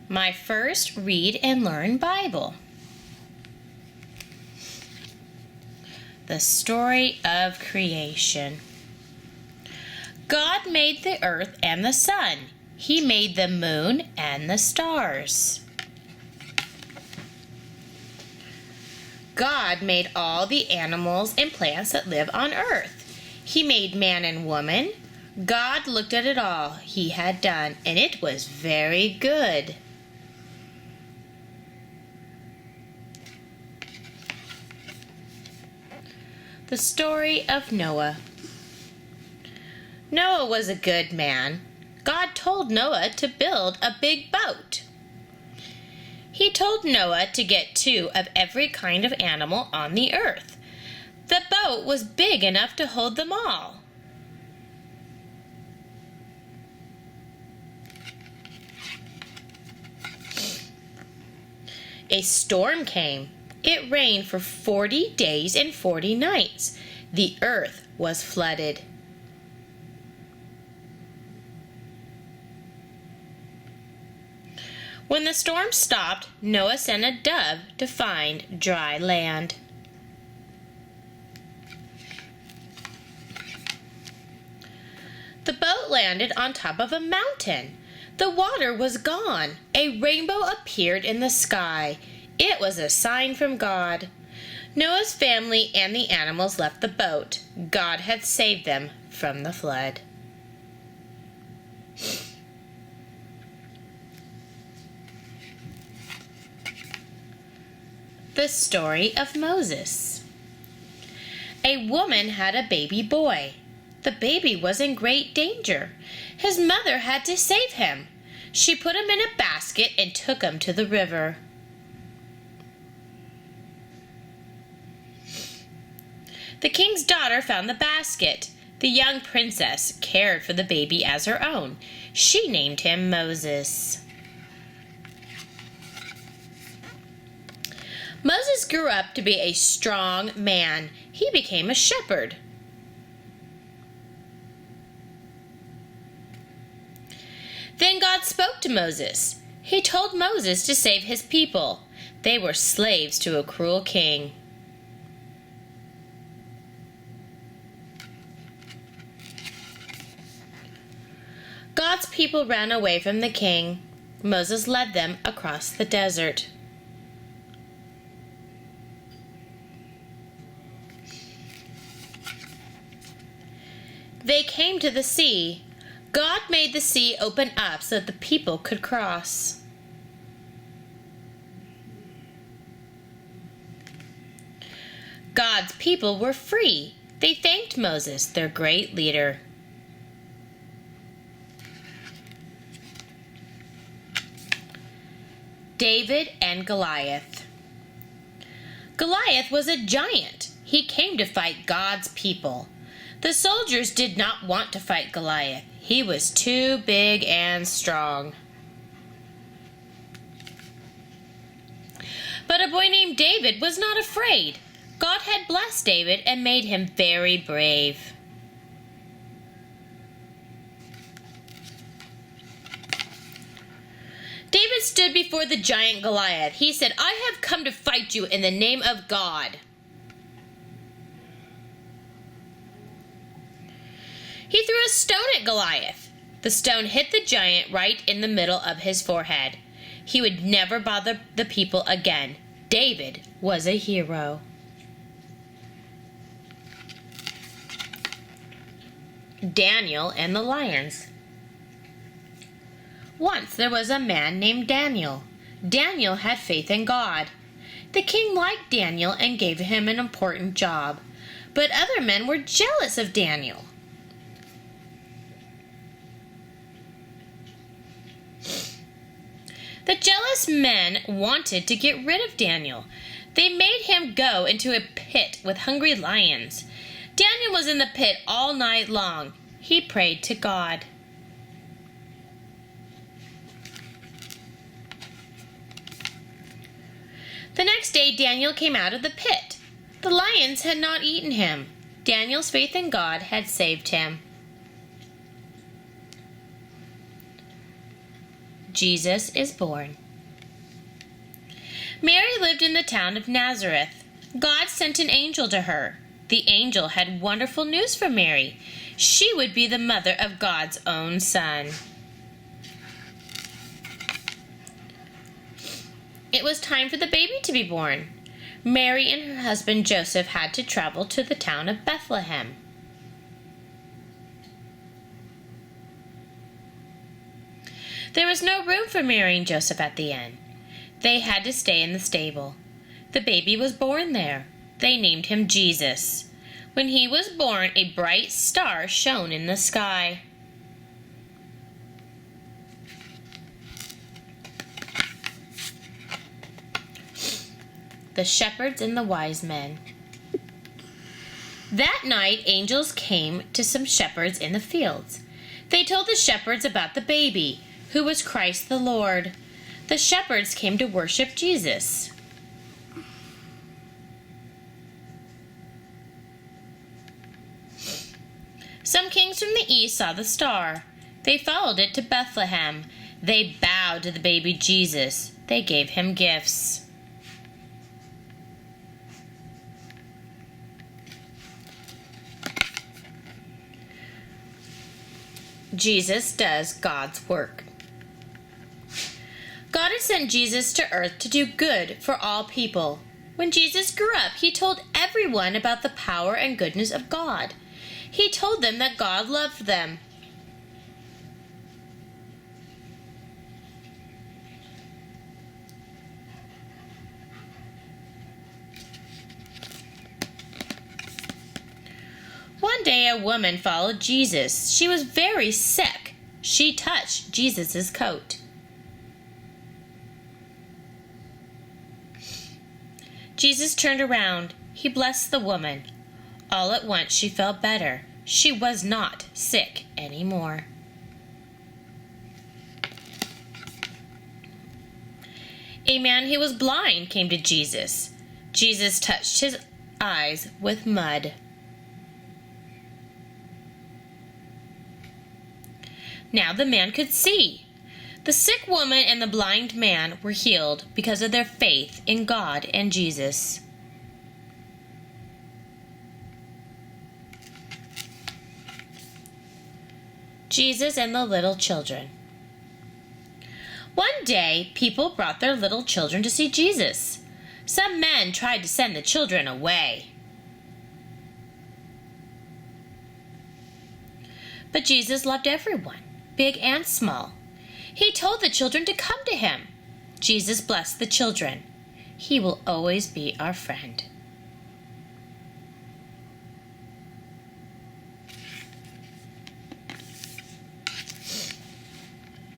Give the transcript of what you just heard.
My first read and learn Bible. The story of creation. God made the earth and the sun. He made the moon and the stars. God made all the animals and plants that live on earth. He made man and woman. God looked at it all he had done, and it was very good. The story of Noah. Noah was a good man. God told Noah to build a big boat. He told Noah to get 2 of every kind of animal on the earth. The boat was big enough to hold them all. A storm came. It rained for 40 days and 40 nights. The earth was flooded. When the storm stopped, Noah sent a dove to find dry land. The boat landed on top of a mountain. The water was gone. A rainbow appeared in the sky. It was a sign from God. Noah's family and the animals left the boat. God had saved them from the flood. The story of Moses. A woman had a baby boy. The baby was in great danger. His mother had to save him. She put him in a basket and took him to the river. The king's daughter found the basket. The young princess cared for the baby as her own. She named him Moses. Moses grew up to be a strong man. He became a shepherd. Then God spoke to Moses. He told Moses to save his people. They were slaves to a cruel king. God's people ran away from the king. Moses led them across the desert. They came to the sea. God made the sea open up so that the people could cross. God's people were free. They thanked Moses, their great leader. David and Goliath. Goliath was a giant. He came to fight God's people. The soldiers did not want to fight Goliath. He was too big and strong. But a boy named David was not afraid. God had blessed David and made him very brave. David stood before the giant Goliath. He said, "I have come to fight you in the name of God." He threw a stone at Goliath. The stone hit the giant right in the middle of his forehead. He would never bother the people again. David was a hero. Daniel and the lions. Once there was a man named Daniel. Daniel had faith in God. The king liked Daniel and gave him an important job. But other men were jealous of Daniel. The jealous men wanted to get rid of Daniel. They made him go into a pit with hungry lions. Daniel was in the pit all night long. He prayed to God. The next day, Daniel came out of the pit. The lions had not eaten him. Daniel's faith in God had saved him. Jesus is born. Mary lived in the town of Nazareth. God sent an angel to her. The angel had wonderful news for Mary. She would be the mother of God's own Son. It was time for the baby to be born. Mary and her husband Joseph had to travel to the town of Bethlehem. There was no room for Mary and Joseph at the inn. They had to stay in the stable. The baby was born there. They named him Jesus. When he was born, a bright star shone in the sky. The shepherds and the wise men. That night, angels came to some shepherds in the fields. They told the shepherds about the baby, who was Christ the Lord. The shepherds came to worship Jesus. Some kings from the east saw the star. They followed it to Bethlehem. They bowed to the baby Jesus. They gave him gifts. Jesus does God's work. God had sent Jesus to earth to do good for all people. When Jesus grew up, he told everyone about the power and goodness of God. He told them that God loved them. One day a woman followed Jesus. She was very sick. She touched Jesus' coat. Jesus turned around. He blessed the woman. All at once she felt better. She was not sick anymore. A man who was blind came to Jesus. Jesus touched his eyes with mud. Now the man could see. The sick woman and the blind man were healed because of their faith in God and Jesus. Jesus and the little children. One day, people brought their little children to see Jesus. Some men tried to send the children away. But Jesus loved everyone, big and small. He told the children to come to him. Jesus blessed the children. He will always be our friend.